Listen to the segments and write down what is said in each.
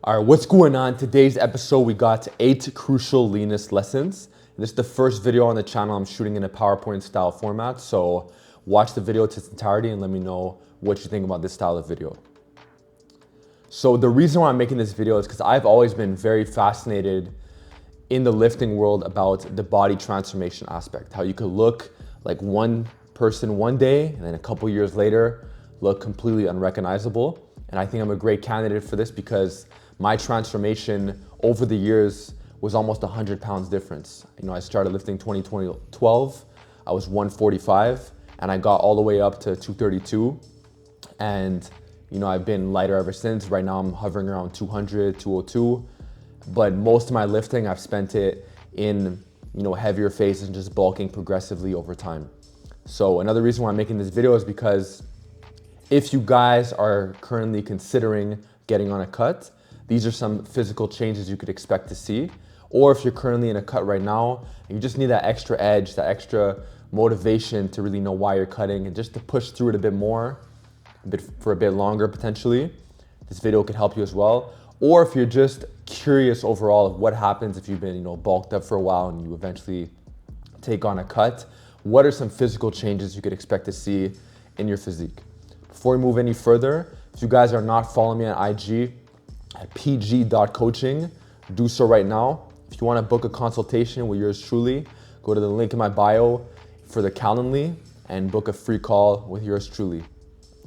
All right, what's going on? Today's episode, we got 8 crucial leanness lessons. This is the first video on the channel I'm shooting in a PowerPoint style format. So watch the video to its entirety and let me know what you think about this style of video. So the reason why I'm making this video is because I've always been very fascinated in the lifting world about the body transformation aspect. How you could look like one person one day and then a couple years later look completely unrecognizable. And I think I'm a great candidate for this because my transformation over the years was almost 100 pounds difference. I started lifting 2012, I was 145 and I got all the way up to 232. And I've been lighter ever since. Right now I'm hovering around 200, 202. But most of my lifting, I've spent it in heavier phases and just bulking progressively over time. So another reason why I'm making this video is because if you guys are currently considering getting on a cut, these are some physical changes you could expect to see. Or if you're currently in a cut right now, and you just need that extra edge, that extra motivation to really know why you're cutting and just to push through it a bit more, for a bit longer potentially, this video could help you as well. Or if you're just curious overall of what happens if you've been bulked up for a while and you eventually take on a cut, what are some physical changes you could expect to see in your physique? Before we move any further, if you guys are not following me on IG at PG.Coaching, do so right now. If you want to book a consultation with yours truly, go to the link in my bio for the Calendly and book a free call with yours truly.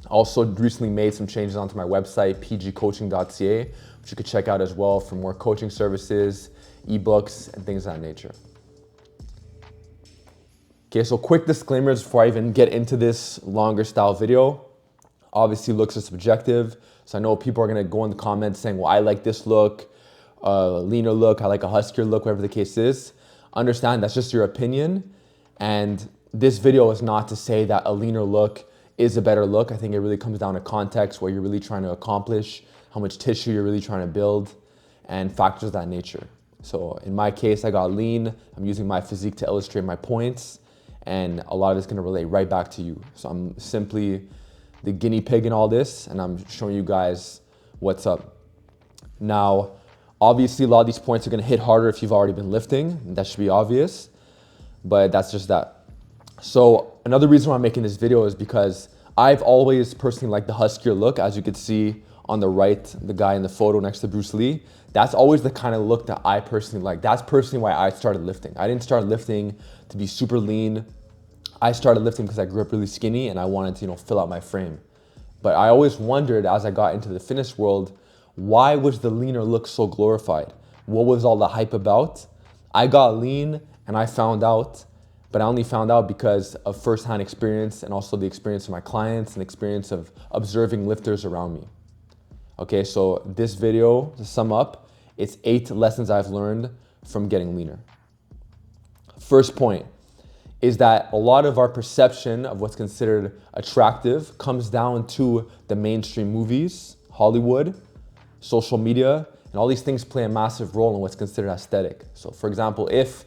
Also recently made some changes onto my website, PG.Coaching.ca, which you could check out as well for more coaching services, ebooks, and things of that nature. Okay, so quick disclaimers before I even get into this longer style video. Obviously looks are subjective. So I know people are gonna go in the comments saying, well, I like this look, leaner look, I like a huskier look, whatever the case is. Understand that's just your opinion. And this video is not to say that a leaner look is a better look. I think it really comes down to context, what you're really trying to accomplish, how much tissue you're really trying to build, and factors of that nature. So in my case, I got lean. I'm using my physique to illustrate my points, and a lot of it's gonna relate right back to you. So I'm simply the guinea pig in all this, and I'm showing you guys what's up. Now, obviously a lot of these points are gonna hit harder if you've already been lifting. That should be obvious, but that's just that. So another reason why I'm making this video is because I've always personally liked the huskier look. As you can see on the right, the guy in the photo next to Bruce Lee, that's always the kind of look that I personally like. That's personally why I started lifting. I didn't start lifting to be super lean. I started lifting because I grew up really skinny and I wanted to, fill out my frame. But I always wondered as I got into the fitness world, why was the leaner look so glorified? What was all the hype about? I got lean and I found out, but I only found out because of firsthand experience and also the experience of my clients and experience of observing lifters around me. Okay, so this video, to sum up, it's 8 lessons I've learned from getting leaner. First point is that a lot of our perception of what's considered attractive comes down to the mainstream movies, Hollywood, social media, and all these things play a massive role in what's considered aesthetic. So for example, if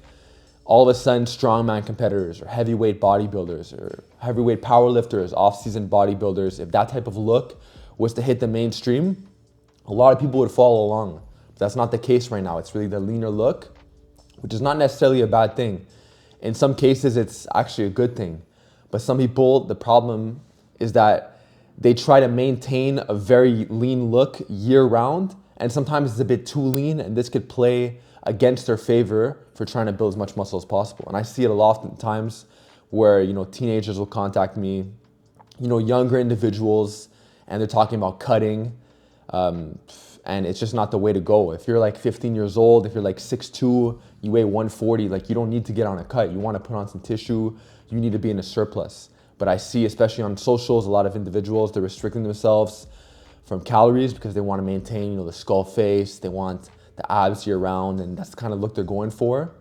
all of a sudden strongman competitors or heavyweight bodybuilders or heavyweight powerlifters, off-season bodybuilders, if that type of look was to hit the mainstream, a lot of people would follow along. But that's not the case right now. It's really the leaner look, which is not necessarily a bad thing. In some cases, it's actually a good thing. But some people, the problem is that they try to maintain a very lean look year round, and sometimes it's a bit too lean, and this could play against their favor for trying to build as much muscle as possible. And I see it a lot of times where, teenagers will contact me, younger individuals, and they're talking about cutting, and it's just not the way to go. If you're like 15 years old, if you're like 6'2", you weigh 140, like you don't need to get on a cut. You want to put on some tissue, you need to be in a surplus. But I see, especially on socials, a lot of individuals, they're restricting themselves from calories because they want to maintain, the skull face, they want the abs year round, and that's the kind of look they're going for.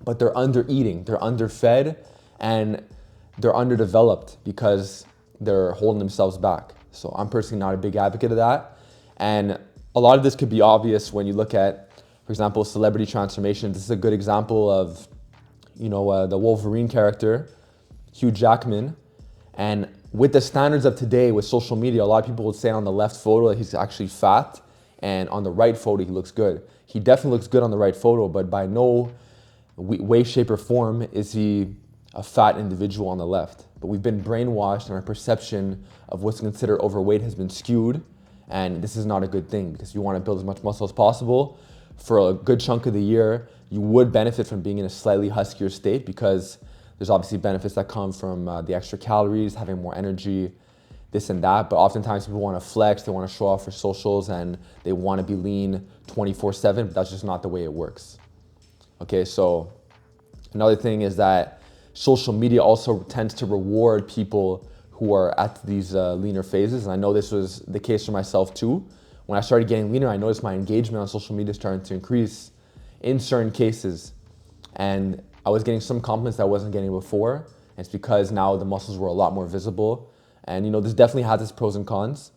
But they're under eating, they're underfed, and they're underdeveloped because they're holding themselves back. So I'm personally not a big advocate of that. And a lot of this could be obvious when you look at, for example, celebrity transformation. This is a good example of, the Wolverine character, Hugh Jackman. And with the standards of today with social media, a lot of people would say on the left photo that he's actually fat. and on the right photo, he looks good. He definitely looks good on the right photo, but by no way, shape, or form is he a fat individual on the left. But we've been brainwashed, and our perception of what's considered overweight has been skewed, and this is not a good thing, because you want to build as much muscle as possible. For a good chunk of the year, you would benefit from being in a slightly huskier state, because there's obviously benefits that come from the extra calories, having more energy, this and that. But oftentimes people want to flex, they want to show off for socials, and they want to be lean 24/7, but that's just not the way it works. Okay, so another thing is that social media also tends to reward people who are at these leaner phases. And I know this was the case for myself too. When I started getting leaner, I noticed my engagement on social media starting to increase in certain cases. And I was getting some compliments that I wasn't getting before. And it's because now the muscles were a lot more visible. And this definitely has its pros and cons.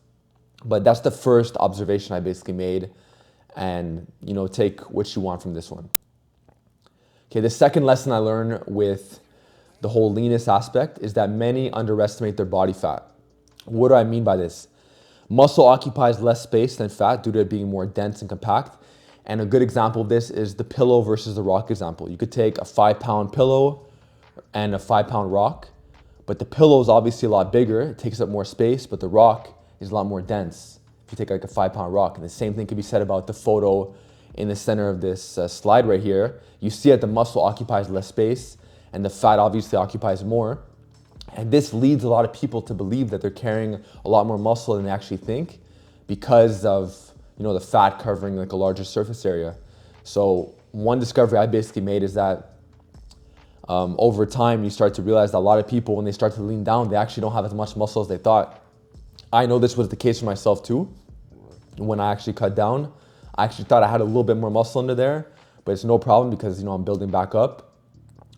But that's the first observation I basically made. And take what you want from this one. Okay, the second lesson I learned with the whole leanness aspect is that many underestimate their body fat. What do I mean by this? Muscle occupies less space than fat due to it being more dense and compact. And a good example of this is the pillow versus the rock example. You could take a 5-pound pillow and a 5-pound rock, but the pillow is obviously a lot bigger. It takes up more space, but the rock is a lot more dense. If you take like a 5-pound rock, and the same thing could be said about the photo in the center of this slide right here. You see that the muscle occupies less space, and the fat obviously occupies more. And this leads a lot of people to believe that they're carrying a lot more muscle than they actually think, because of the fat covering like a larger surface area. So one discovery I basically made is that over time you start to realize that a lot of people, when they start to lean down, they actually don't have as much muscle as they thought. I know this was the case for myself too. When I actually cut down, I actually thought I had a little bit more muscle under there, but it's no problem because I'm building back up.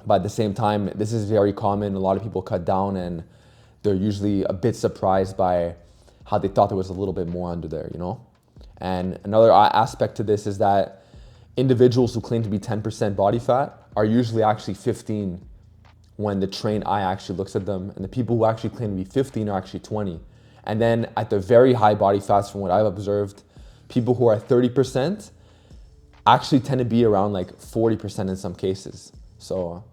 But at the same time, this is very common. A lot of people cut down and they're usually a bit surprised by how they thought there was a little bit more under there, And another aspect to this is that individuals who claim to be 10% body fat are usually actually 15 when the trained eye actually looks at them. And the people who actually claim to be 15 are actually 20. And then at the very high body fats, from what I've observed, people who are 30% actually tend to be around like 40% in some cases. So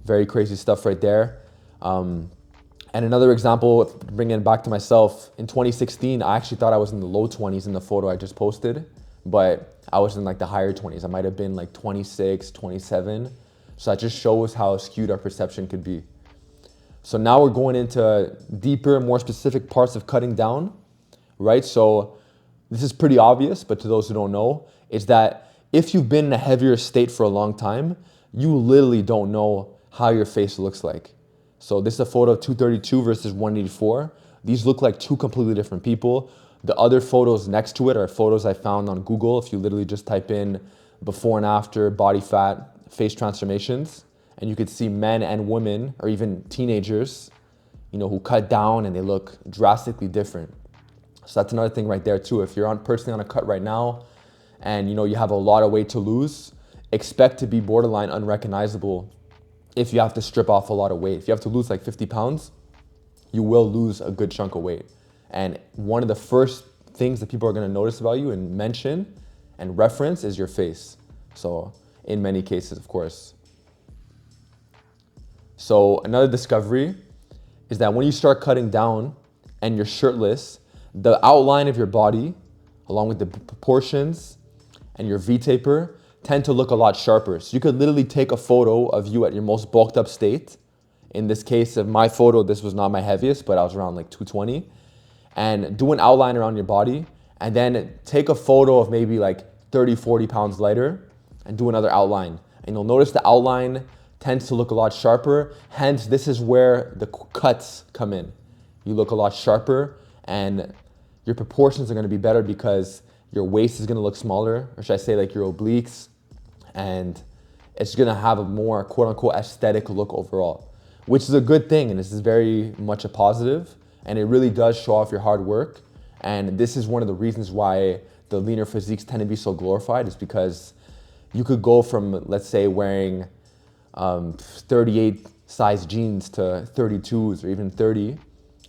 very crazy stuff right there. And another example, bringing it back to myself, in 2016, I actually thought I was in the low 20s in the photo I just posted, but I was in like the higher 20s. I might have been like 26, 27. So that just shows how skewed our perception could be. So now we're going into deeper, more specific parts of cutting down, right? So this is pretty obvious, but to those who don't know, is that if you've been in a heavier state for a long time, you literally don't know how your face looks like. So this is a photo of 232 versus 184. These look like two completely different people. The other photos next to it are photos I found on Google. If you literally just type in before and after body fat face transformations, and you could see men and women, or even teenagers, who cut down and they look drastically different. So that's another thing right there too. If you're personally on a cut right now and you have a lot of weight to lose, expect to be borderline unrecognizable if you have to strip off a lot of weight. If you have to lose like 50 pounds, you will lose a good chunk of weight. And one of the first things that people are gonna notice about you and mention and reference is your face. So in many cases, of course. So another discovery is that when you start cutting down and you're shirtless, the outline of your body, along with the proportions and your V-taper, tend to look a lot sharper. So you could literally take a photo of you at your most bulked up state. In this case of my photo, this was not my heaviest, but I was around like 220. And do an outline around your body, and then take a photo of maybe like 30, 40 pounds lighter and do another outline. And you'll notice the outline tends to look a lot sharper. Hence, this is where the cuts come in. You look a lot sharper and your proportions are gonna be better because your waist is gonna look smaller, or should I say like your obliques, and it's gonna have a more quote unquote aesthetic look overall, which is a good thing, and this is very much a positive, and it really does show off your hard work. And this is one of the reasons why the leaner physiques tend to be so glorified, is because you could go from, let's say, wearing 38 size jeans to 32s or even 30,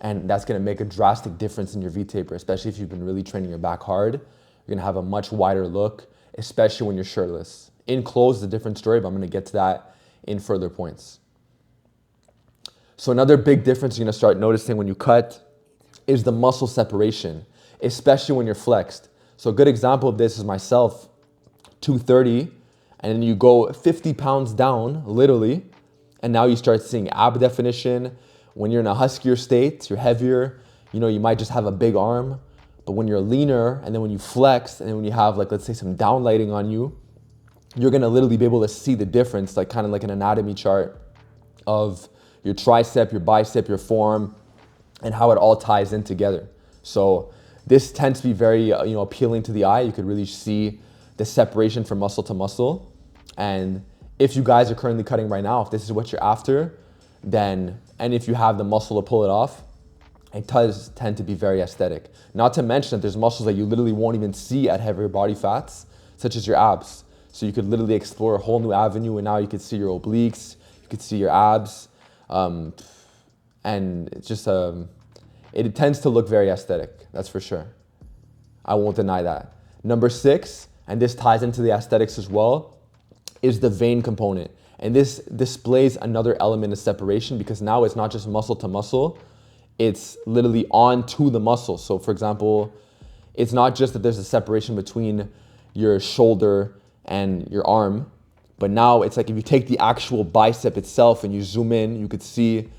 and that's gonna make a drastic difference in your V-taper, especially if you've been really training your back hard. You're gonna have a much wider look, especially when you're shirtless. In clothes is a different story, but I'm gonna get to that in further points. So another big difference you're gonna start noticing when you cut is the muscle separation, especially when you're flexed. So a good example of this is myself, 230, and then you go 50 pounds down, literally, and now you start seeing ab definition. When you're in a huskier state, you're heavier, you might just have a big arm, but when you're leaner, and then when you flex, and then when you have like, let's say some downlighting on you, you're gonna literally be able to see the difference, like kind of like an anatomy chart of your tricep, your bicep, your forearm, and how it all ties in together. So this tends to be very appealing to the eye. You could really see the separation from muscle to muscle. And if you guys are currently cutting right now, if this is what you're after, then, and if you have the muscle to pull it off, it does tend to be very aesthetic. Not to mention that there's muscles that you literally won't even see at heavier body fats, such as your abs. So you could literally explore a whole new avenue, and now you could see your obliques, you could see your abs, and it's just, it tends to look very aesthetic, that's for sure. I won't deny that. Number 6, and this ties into the aesthetics as well, is the vein component. And this displays another element of separation, because now it's not just muscle to muscle, it's literally onto the muscle. So for example, it's not just that there's a separation between your shoulder and your arm, but now it's like if you take the actual bicep itself and you zoom in, you could see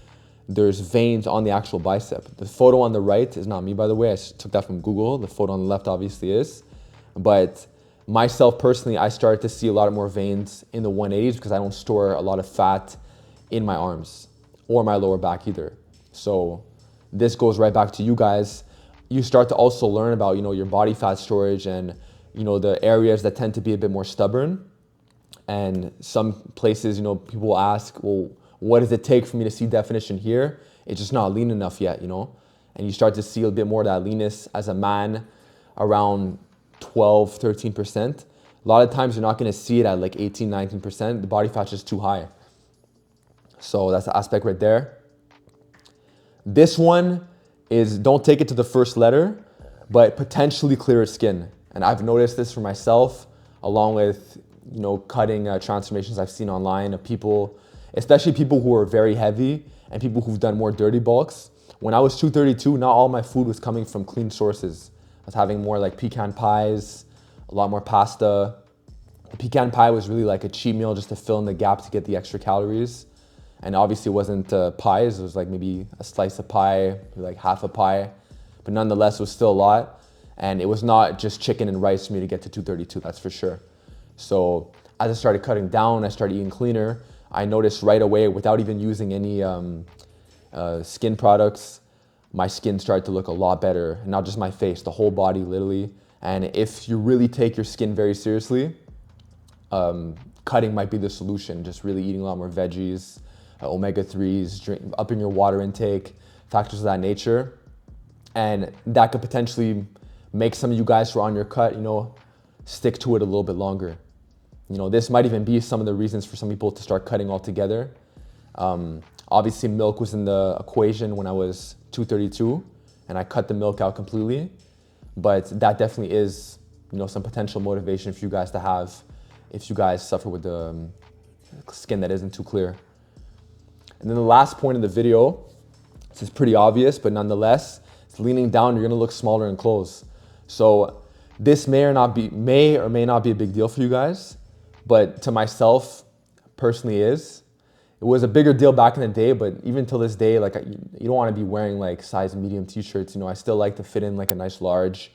there's veins on the actual bicep. The photo on the right is not me, by the way. I took that from Google. The photo on the left obviously is. But myself personally, I started to see a lot more veins in the 180s because I don't store a lot of fat in my arms or my lower back either. So this goes right back to you guys. You start to also learn about, your body fat storage and, the areas that tend to be a bit more stubborn. And some places, people will ask, well, what does it take for me to see definition here? It's just not lean enough yet, And you start to see a bit more of that leanness as a man around 12, 13%. A lot of times you're not gonna see it at like 18, 19%. The body fat's just too high. So that's the aspect right there. This one is, don't take it to the first letter, but potentially clearer skin. And I've noticed this for myself, along with, cutting transformations I've seen online of people, especially people who are very heavy and people who've done more dirty bulks. When I was 232, not all my food was coming from clean sources. I was having more like pecan pies, a lot more pasta. The pecan pie was really like a cheat meal just to fill in the gap to get the extra calories. And obviously it wasn't pies, it was like maybe a slice of pie, like half a pie. But nonetheless, it was still a lot. And it was not just chicken and rice for me to get to 232, that's for sure. So as I started cutting down, I started eating cleaner. I noticed right away, without even using any skin products, my skin started to look a lot better. Not just my face, the whole body literally. And if you really take your skin very seriously, cutting might be the solution. Just really eating a lot more veggies, omega-3s, upping your water intake, factors of that nature. And that could potentially make some of you guys who are on your cut, stick to it a little bit longer. This might even be some of the reasons for some people to start cutting altogether. Obviously, milk was in the equation when I was 232, and I cut the milk out completely. But that definitely is, some potential motivation for you guys to have if you guys suffer with the skin that isn't too clear. And then the last point of the video, this is pretty obvious, but nonetheless, it's leaning down, you're gonna look smaller in clothes. So this may or may not be a big deal for you guys, but to myself, personally is. It was a bigger deal back in the day, but even till this day, like you don't want to be wearing like size medium t-shirts. I still like to fit in like a nice large,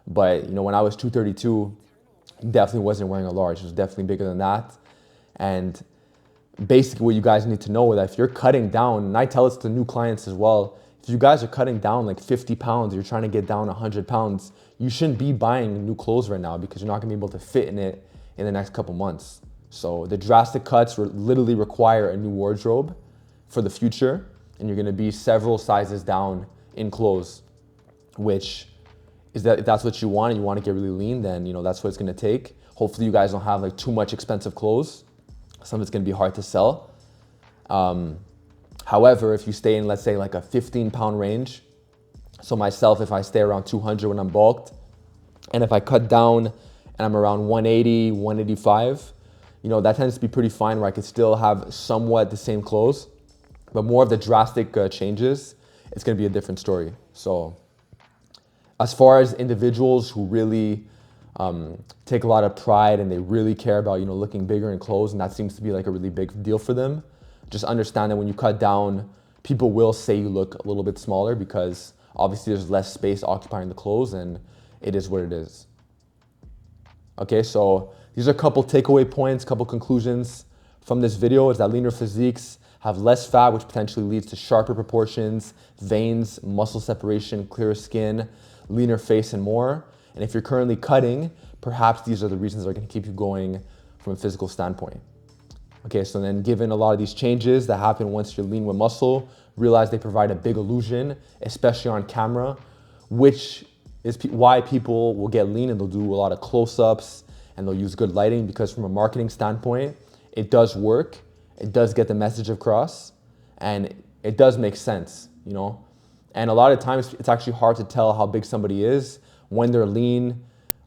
but when I was 232, definitely wasn't wearing a large. It was definitely bigger than that. And basically what you guys need to know is that if you're cutting down, and I tell this to new clients as well, if you guys are cutting down like 50 pounds, you're trying to get down 100 pounds, you shouldn't be buying new clothes right now because you're not gonna be able to fit in it in the next couple months. So the drastic cuts literally require a new wardrobe for the future, and you're gonna be several sizes down in clothes, which is that if that's what you want and you want to get really lean, then that's what it's gonna take. Hopefully you guys don't have like too much expensive clothes. Some of it's gonna be hard to sell. However, if you stay in, let's say like a 15-pound range, so myself, if I stay around 200 when I'm bulked, And if I cut down and I'm around 180, 185, you know, that tends to be pretty fine where I can still have somewhat the same clothes, but more of the drastic changes, it's gonna be a different story. So as far as individuals who really take a lot of pride and they really care about, you know, looking bigger in clothes, and that seems to be like a really big deal for them, just understand that when you cut down, people will say you look a little bit smaller because obviously there's less space occupying the clothes, and it is what it is. Okay, so these are a couple takeaway points, couple conclusions from this video is that leaner physiques have less fat, which potentially leads to sharper proportions, veins, muscle separation, clearer skin, leaner face, and more. And if you're currently cutting, perhaps these are the reasons that are going to keep you going from a physical standpoint. Okay, so then given a lot of these changes that happen once you're lean with muscle, realize they provide a big illusion, especially on camera, which is why people will get lean and they'll do a lot of close-ups and they'll use good lighting, because from a marketing standpoint, it does work. It does get the message across and it does make sense, you know? And a lot of times it's actually hard to tell how big somebody is when they're lean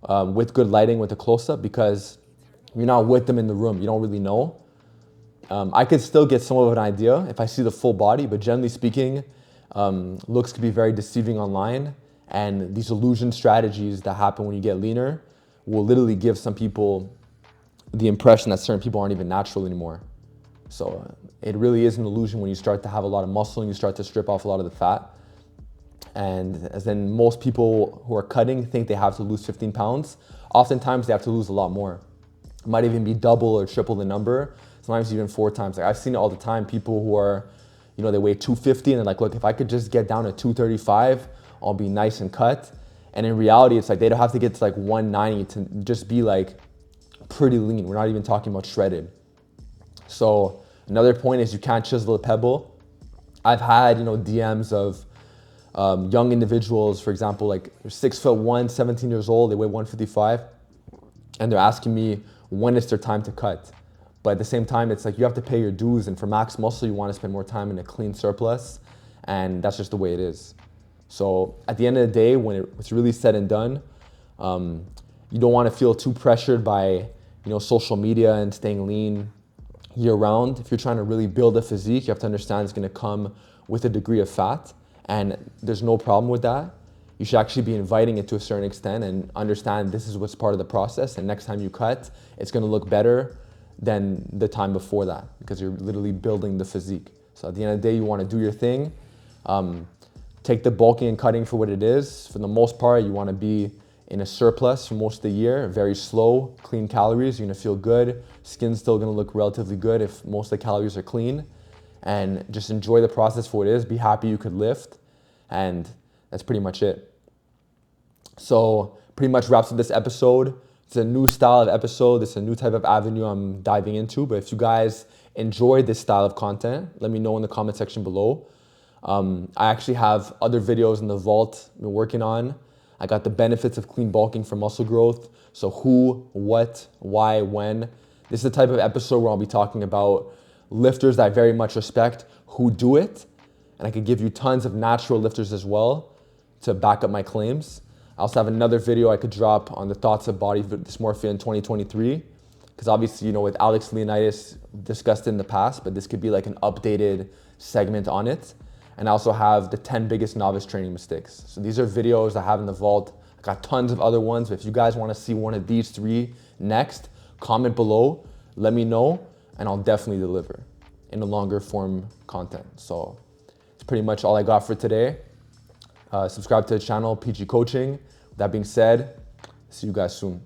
with good lighting, with a close-up, because you're not with them in the room. You don't really know. I could still get some of an idea if I see the full body, but generally speaking, looks can be very deceiving online. And these illusion strategies that happen when you get leaner will literally give some people the impression that certain people aren't even natural anymore. So it really is an illusion when you start to have a lot of muscle and you start to strip off a lot of the fat. And as then most people who are cutting think they have to lose 15 pounds. Oftentimes they have to lose a lot more. It might even be double or triple the number. Sometimes even 4 times. Like I've seen it all the time. People who are, you know, they weigh 250 and they're like, look, if I could just get down to 235, I'll be nice and cut. And in reality, it's like they don't have to get to like 190 to just be like pretty lean. We're not even talking about shredded. So another point is you can't chisel a pebble. I've had, you know, DMs of young individuals, for example, like they're 6'1", 17 years old, they weigh 155, and they're asking me when is their time to cut. But at the same time, it's like you have to pay your dues, and for max muscle, you want to spend more time in a clean surplus, and that's just the way it is. So at the end of the day, when it's really said and done, you don't want to feel too pressured by, you know, social media and staying lean year round. If you're trying to really build a physique, you have to understand it's going to come with a degree of fat, and there's no problem with that. You should actually be inviting it to a certain extent and understand this is what's part of the process, and next time you cut, it's going to look better than the time before that because you're literally building the physique. So at the end of the day, you want to do your thing. Take the bulking and cutting for what it is. For the most part, you want to be in a surplus for most of the year, very slow, clean calories. You're going to feel good. Skin's still going to look relatively good if most of the calories are clean. And just enjoy the process for what it is. Be happy you could lift. And that's pretty much it. So pretty much wraps up this episode. It's a new style of episode. It's a new type of avenue I'm diving into. But if you guys enjoyed this style of content, let me know in the comment section below. I actually have other videos in the vault I've been working on. I got the benefits of clean bulking for muscle growth. So who, what, why, when. This is the type of episode where I'll be talking about lifters that I very much respect who do it. And I could give you tons of natural lifters as well to back up my claims. I also have another video I could drop on the thoughts of body dysmorphia in 2023. Because obviously, you know, with Alex Leanness discussed in the past, but this could be like an updated segment on it. And I also have the 10 biggest novice training mistakes. So these are videos I have in the vault. I got tons of other ones. But if you guys want to see one of these 3 next, comment below, let me know, and I'll definitely deliver in a longer form content. So it's pretty much all I got for today. Subscribe to the channel, PG Coaching. With that being said, see you guys soon.